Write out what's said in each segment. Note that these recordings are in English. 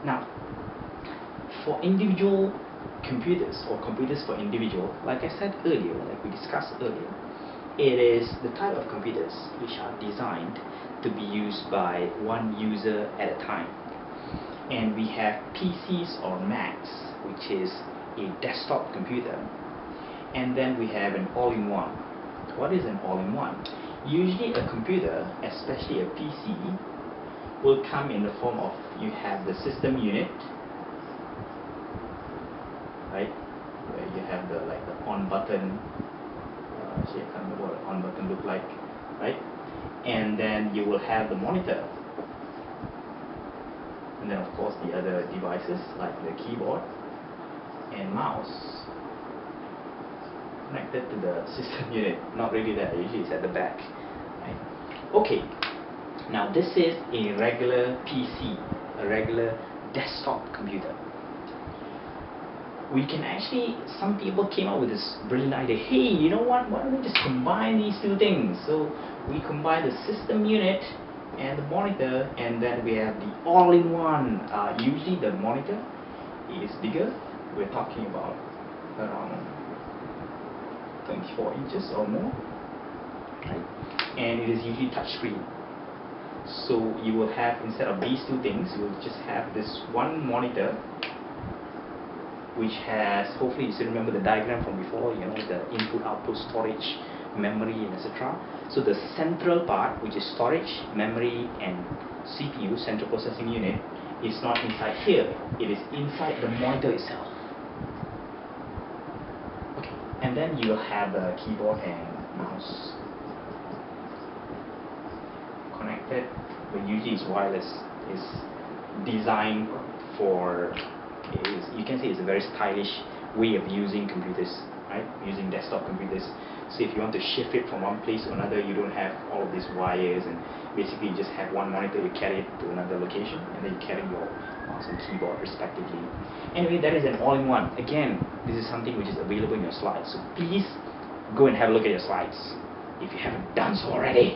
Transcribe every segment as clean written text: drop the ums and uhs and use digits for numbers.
Now, for individual computers or computers for individual, like I said earlier, like we discussed earlier, it is the type of computers which are designed to be used by one user at a time. And we have PCs or Macs, which is a desktop computer, and then we have an all-in-one. What is an all-in-one? Usually a computer, especially a PC, will come in the form of, you have the system unit, right, where you have the on button. Actually, I can't remember what an on button look like, right? And then you will have the monitor, and then of course the other devices like the keyboard and mouse connected to the system unit. Not really there, usually it's at the back, right? Okay, now this is a regular PC, a regular desktop computer. We can actually, some people came up with this brilliant idea, hey, you know what, why don't we just combine these two things? So we combine the system unit and the monitor, and then we have the all-in-one. Usually the monitor is bigger. We're talking about around 24 inches or more, right? And it is usually touchscreen. So you will have, instead of these two things, you will just have this one monitor, which has, hopefully you still remember the diagram from before, you know, the input, output, storage, memory, and etc. So the central part, which is storage, memory, and CPU, central processing unit, is not inside here. It is inside the monitor itself. Okay, and then you will have the keyboard and mouse connected, but usually it's wireless. It's designed for, you can say it's a very stylish way of using computers, right? Using desktop computers. So if you want to shift it from one place to another, you don't have all of these wires, and basically you just have one monitor, you carry it to another location, and then you carry your mouse and keyboard respectively. Anyway, that is an all-in-one. Again, this is something which is available in your slides, so please go and have a look at your slides if you haven't done so already.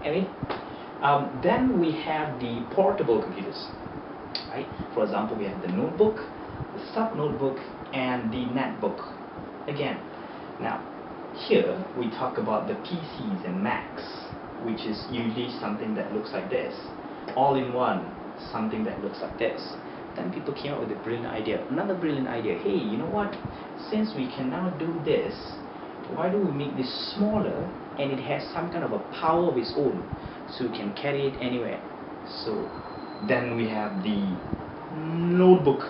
Anyway, then we have the portable computers. Right? For example, we have the notebook, the sub-notebook, and the netbook. Again, now here we talk about the PCs and Macs, which is usually something that looks like this. All-in-one, something that looks like this. Then people came up with a brilliant idea, another brilliant idea. Hey, you know what? Since we can now do this, why do we make this smaller and it has some kind of a power of its own, so we can carry it anywhere? So then we have the notebook,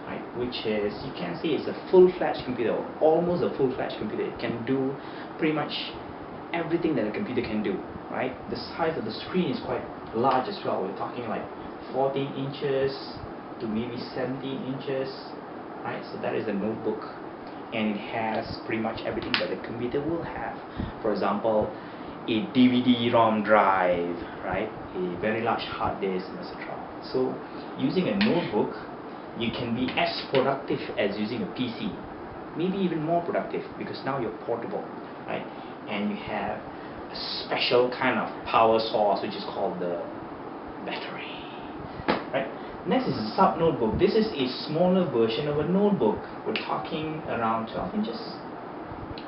right, which is, you can say it's a full-fledged computer, or almost a full-fledged computer. It can do pretty much everything that a computer can do, right? The size of the screen is quite large as well. We're talking like 14 inches to maybe 17 inches, right? So that is a notebook, and it has pretty much everything that a computer will have. For example, a DVD-ROM drive, right? A very large hard disk, etc. So using a notebook, you can be as productive as using a PC, maybe even more productive, because now you're portable, right? And you have a special kind of power source, which is called the battery, right? Next is a sub-notebook. This is a smaller version of a notebook. We're talking around 12 inches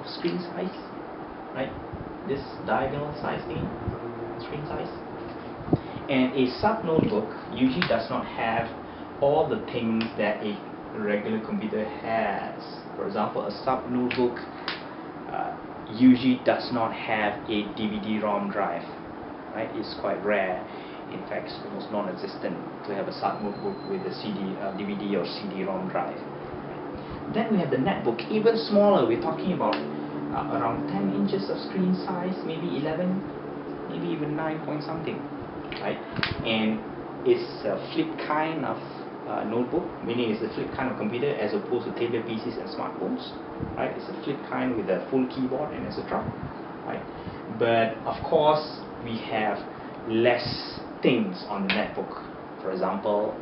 of screen size, right? This diagonal size thing, screen size. And a sub-notebook usually does not have all the things that a regular computer has. For example, a sub-notebook usually does not have a DVD-ROM drive, right? It's quite rare. In fact, it's almost non-existent to have a sub-notebook with a DVD or CD-ROM drive. Right? Then we have the netbook, even smaller. We're talking about around 10 inches of screen size, maybe 11, maybe even 9 point something, right? And it's a flip kind of notebook, meaning it's a flip kind of computer as opposed to tablet PCs and smartphones, right? It's a flip kind with a full keyboard and etc., right? But of course, we have less things on the netbook. For example,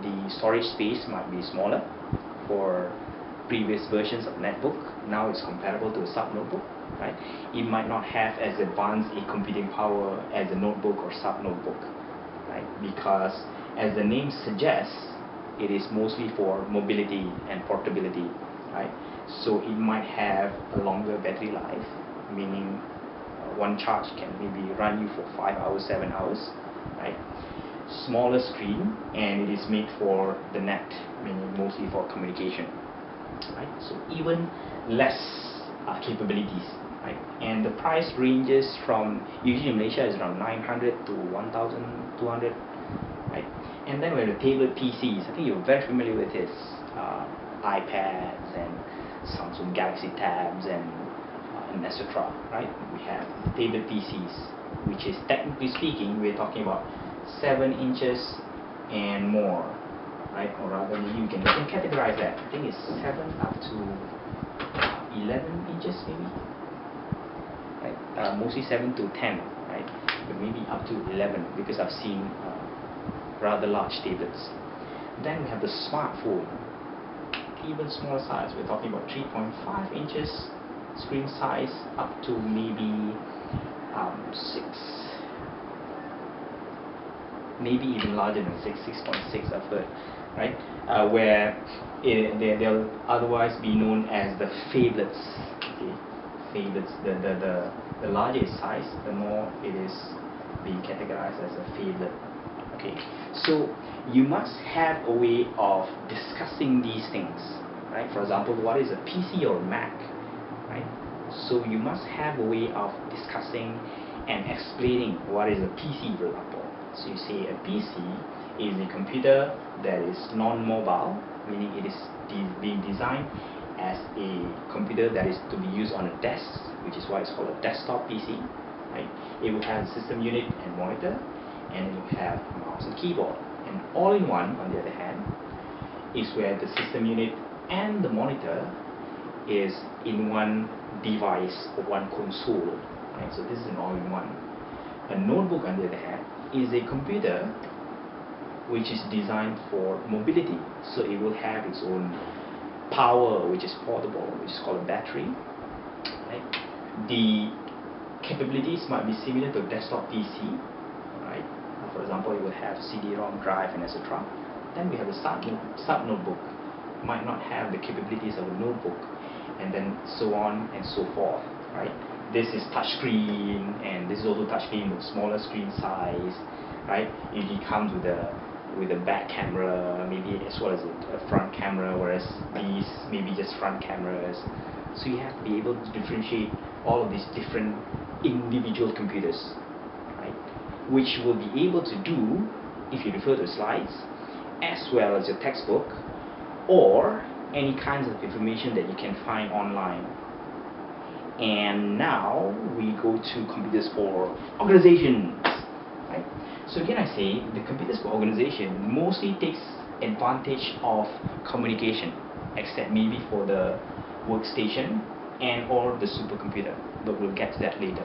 the storage space might be smaller for previous versions of netbook. Now it's compatible to a sub-notebook, right? It might not have as advanced a computing power as a notebook or sub-notebook, right? Because as the name suggests, it is mostly for mobility and portability, right? So it might have a longer battery life, meaning one charge can maybe run you for 5 hours, 7 hours, right? Smaller screen, and it is made for the net, meaning mostly for communication, right? So even less capabilities, right? And the price ranges from, usually in Malaysia is around 900 to 1,200, right? And then we have the tablet PCs. I think you're very familiar with this, iPads and Samsung Galaxy Tabs and etc. Right? We have the tablet PCs, which is technically speaking, we're talking about 7 inches and more, right? Or rather, you can categorize that. I think it's 7 up to 11 inches maybe, right? Mostly 7 to 10, right? But maybe up to 11 because I've seen rather large tablets. Then we have the smartphone, even smaller size. We're talking about 3.5 inches screen size up to maybe 6, maybe even larger than 6.6 I've heard, right? Where they'll otherwise be known as the phablets. Okay, phablets. The larger its size, the more it is being categorized as a phablet. Okay, so you must have a way of discussing these things, right? For example, what is a PC or Mac, right? So you must have a way of discussing and explaining what is a PC, for example. So you say a PC is a computer that is non-mobile, meaning it is being designed as a computer that is to be used on a desk, which is why it's called a desktop PC, right? It will have a system unit and monitor, and then you have a mouse and keyboard. And all-in-one, on the other hand, is where the system unit and the monitor is in one device or one console, right? So this is an all-in-one. A notebook, on the other hand, is a computer which is designed for mobility. So it will have its own power, which is portable, which is called a battery, right? The capabilities might be similar to a desktop PC, right? For example, it will have CD-ROM drive and etc. Then we have a sub notebook, might not have the capabilities of a notebook, and then so on and so forth, right? This is touchscreen, and this is also touchscreen with smaller screen size, right? Usually comes with a back camera, maybe as well as a front camera, whereas these maybe just front cameras. So you have to be able to differentiate all of these different individual computers, right? Which will be able to do if you refer to slides, as well as your textbook, or any kinds of information that you can find online. And now we go to computers for organizations, right? So again, I say the computers for organization mostly takes advantage of communication, except maybe for the workstation and or the supercomputer, but we'll get to that later.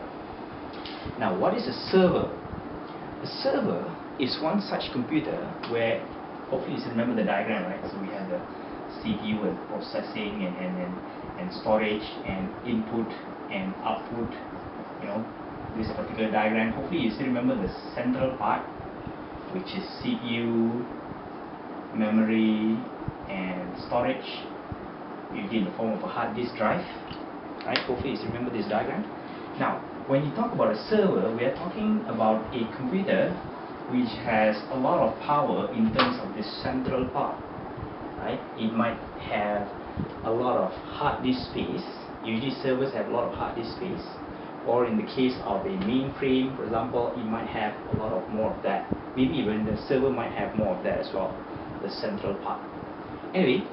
Now, what is a server? A server is one such computer where, hopefully you remember the diagram, right? So we have the CPU and processing and storage and input and output, you know, this particular diagram. Hopefully you still remember the central part, which is CPU, memory and storage, usually in the form of a hard disk drive, right? Hopefully you still remember this diagram. Now, when you talk about a server, we are talking about a computer which has a lot of power in terms of this central part, right? It might have a lot of hard disk space. Usually servers have a lot of hard disk space, or in the case of a mainframe, for example, it might have a lot of more of that. Maybe even the server might have more of that as well, the central part. Anyway,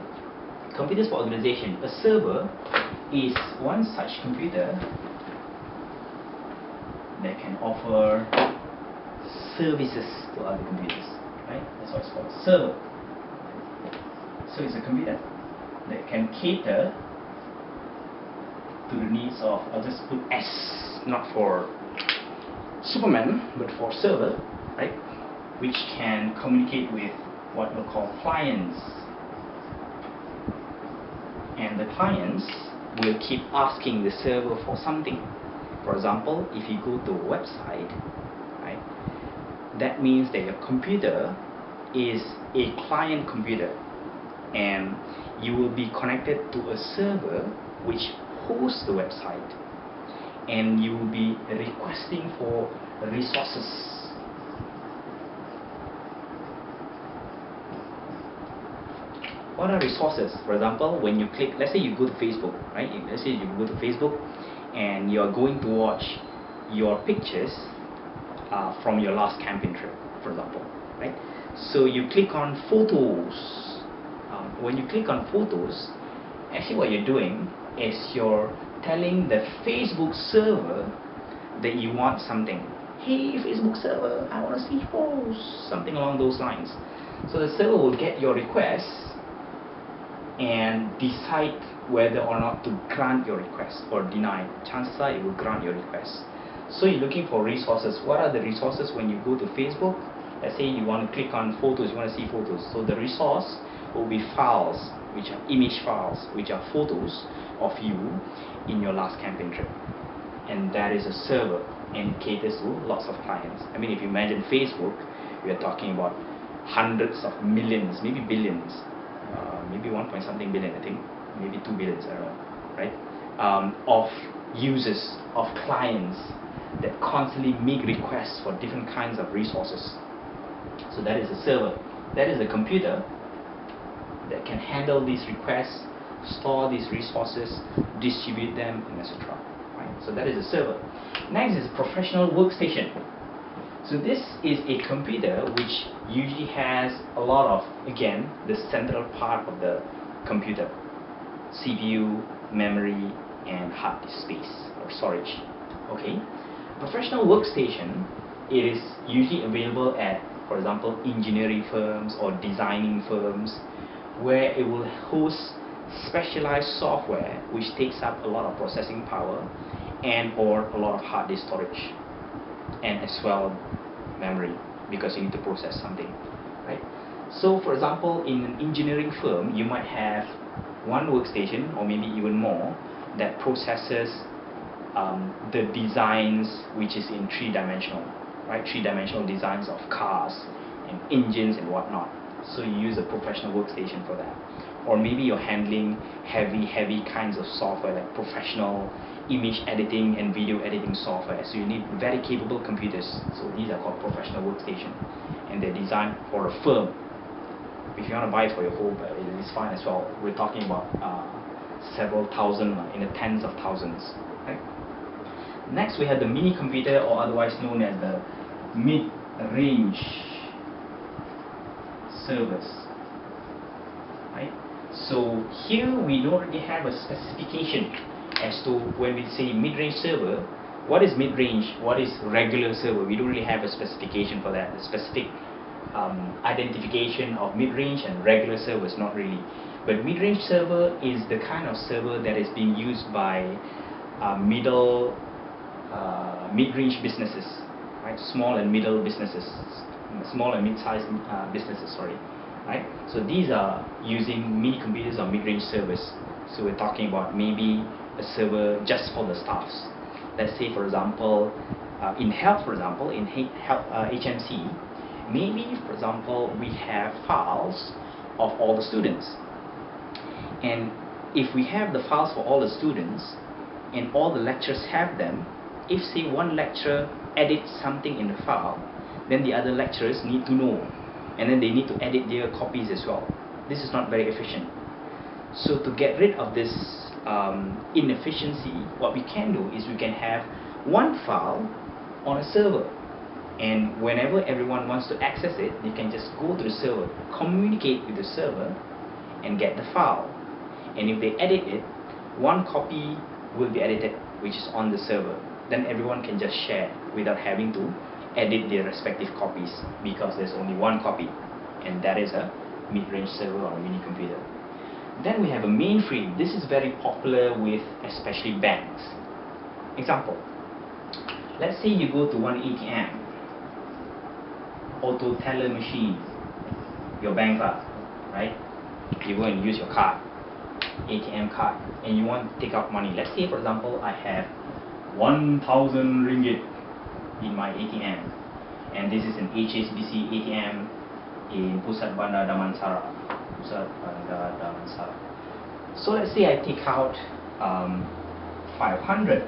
computers for organization. A server is one such computer that can offer services to other computers, right? That's why it's called a server. So it's a computer that can cater to the needs of, I'll just put S, not for Superman, but for server, right? Which can communicate with what we'll call clients. And the clients will keep asking the server for something. For example, if you go to a website, right, that means that your computer is a client computer, and you will be connected to a server which hosts the website, and you will be requesting for resources. What are resources? For example, when you click, let's say you go to Facebook, right? Let's say you go to Facebook and you are going to watch your pictures from your last camping trip, for example, right? So you click on photos. When you click on photos, actually what you're doing is you're telling the Facebook server that you want something. Hey, Facebook server, I want to see photos, something along those lines. So the server will get your request and decide whether or not to grant your request or deny. Chances are it will grant your request. So you're looking for resources. What are the resources when you go to Facebook? Let's say you want to click on photos, you want to see photos. So the resource will be files, which are image files, which are photos of you in your last camping trip. And that is a server, and it caters to lots of clients. I mean, if you imagine Facebook, we are talking about hundreds of millions, maybe billions, maybe 1 point something billion, I think, maybe 2 billions, I don't know, right? Of users, of clients that constantly make requests for different kinds of resources. So that is a server. That is a computer that can handle these requests, store these resources, distribute them, and etc. Right? So that is a server. Next is a professional workstation. So this is a computer which usually has a lot of, again, the central part of the computer: CPU, memory, and hard disk space or storage. Okay. Professional workstation, it is usually available at, for example, engineering firms or designing firms, where it will host specialized software which takes up a lot of processing power and or a lot of hard disk storage, and as well memory, because you need to process something, right? So for example, in an engineering firm, you might have one workstation or maybe even more that processes the designs which is in three-dimensional, right? Three-dimensional designs of cars and engines and whatnot. So you use a professional workstation for that. Or maybe you're handling heavy kinds of software like professional image editing and video editing software. So you need very capable computers. So these are called professional workstation, and they're designed for a firm. If you want to buy it for your home, it is fine as well. We're talking about several thousand, in the tens of thousands. Right? Next, we have the mini computer, or otherwise known as the mid-range servers. Right? So here we don't really have a specification as to when we say mid-range server, what is mid-range, what is regular server. We don't really have a specification for that. The specific identification of mid-range and regular servers, not really. But mid-range server is the kind of server that is being used by mid-range businesses, right? Small and middle businesses, small and mid-sized businesses, sorry, right? So these are using mini computers or mid-range servers. So we're talking about maybe a server just for the staffs. Let's say, for example, in health, for example, in health, HMC, maybe, for example, we have files of all the students. And if we have the files for all the students, and all the lecturers have them, if say one lecturer edits something in the file, then the other lecturers need to know, and then they need to edit their copies as well. This is not very efficient. So to get rid of this inefficiency, what we can do is we can have one file on a server, and whenever everyone wants to access it, they can just go to the server, communicate with the server, and get the file. And if they edit it, one copy will be edited, which is on the server. Then everyone can just share without having to edit their respective copies, because there's only one copy, and that is a mid-range server or a mini computer. Then we have a mainframe. This is very popular with especially banks. Example, let's say you go to one ATM, auto teller machine, your bank card, right? You go and use your card, ATM card, and you want to take out money. Let's say, for example, I have 1,000 ringgit in my ATM, and this is an HSBC ATM in Pusat Bandar Damansara. Pusat Bandar Damansara. So let's say I take out 500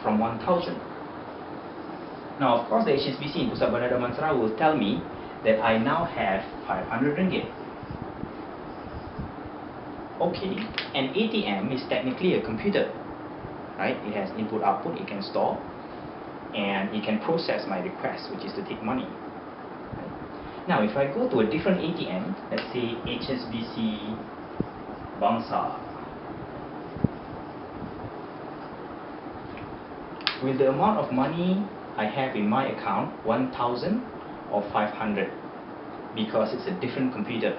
from 1000. Now, of course, the HSBC in Pusat Bandar Damansara will tell me that I now have 500 ringgit. Okay, an ATM is technically a computer, right? It has input output, it can store, and it can process my request, which is to take money. Right? Now, if I go to a different ATM, let's say HSBC Bangsa, with the amount of money I have in my account, 1000 or 500, because it's a different computer.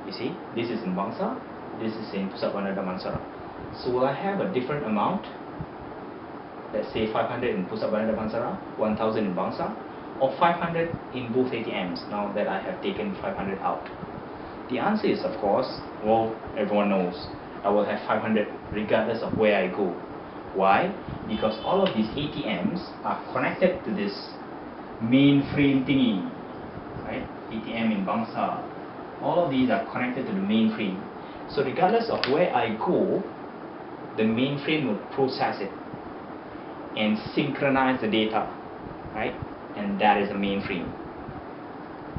You see, this is in Bangsa, this is in Pusat Bandar Damansara. So will I have a different amount? Let's say 500 in Pusat Bandar Damansara, 1000 in Bangsa, or 500 in both ATMs now that I have taken 500 out? The answer is, of course, well, everyone knows, I will have 500 regardless of where I go. Why? Because all of these ATMs are connected to this mainframe thingy, right? ATM in Bangsa, all of these are connected to the mainframe. So regardless of where I go, the mainframe will process it and synchronize the data, right? And that is a mainframe.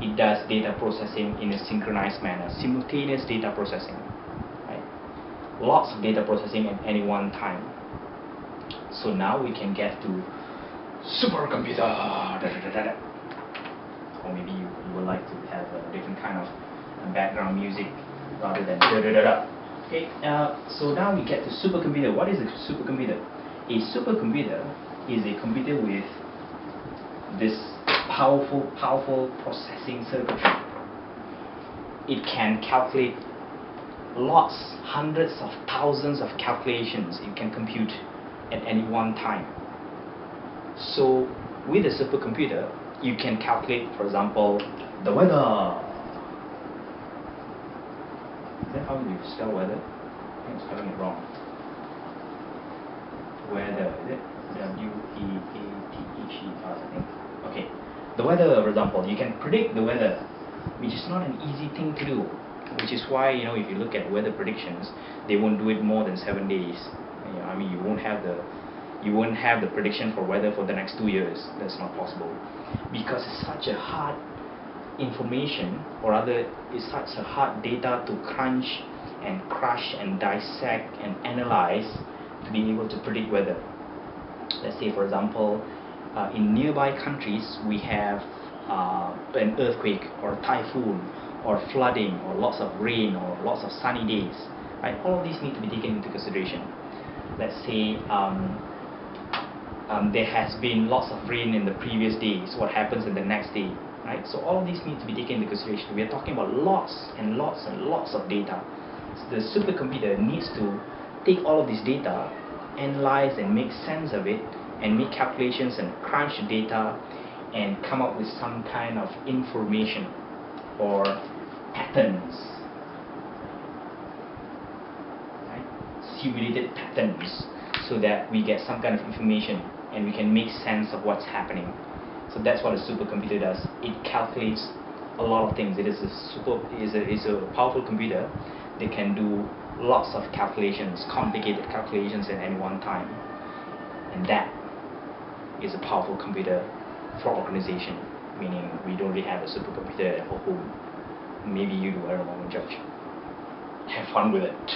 It does data processing in a synchronized manner, simultaneous data processing, right? Lots of data processing at any one time. So now we can get to supercomputer. Or maybe you would like to have a different kind of background music rather than Okay, so now we get to supercomputer. What is a supercomputer? A supercomputer is a computer with this powerful processing circuitry. It can calculate lots, hundreds of thousands of calculations it can compute at any one time. So with a supercomputer, you can calculate, for example, the weather. Is that how you spell weather? I think I'm spelling it wrong. Weather, is it? W-E-A-T-H-E-R, I think. Okay. The weather, for example, you can predict the weather, which is not an easy thing to do. Which is why, you know, if you look at weather predictions, they won't do it more than 7 days. You know, I mean, you won't have the prediction for weather for the next 2 years. That's not possible, because it's such a hard information, or rather it's such a hard data to crunch and crush and dissect and analyze to be able to predict weather. Let's say, for example, in nearby countries we have an earthquake or a typhoon or flooding or lots of rain or lots of sunny days, right? All of these need to be taken into consideration. Let's say there has been lots of rain in the previous day, so what happens in the next day, right? So all of these need to be taken into consideration. We are talking about lots and lots and lots of data. So the supercomputer needs to take all of this data, analyze and make sense of it, and make calculations and crunch the data and come up with some kind of information or patterns, right? Simulated patterns, so that we get some kind of information and we can make sense of what's happening. So that's what a supercomputer does. It calculates a lot of things. It is a powerful computer that can do lots of calculations, complicated calculations at any one time. And that is a powerful computer for organization, meaning we don't really have a supercomputer at home. Maybe you do, I don't know, judge. Have fun with it.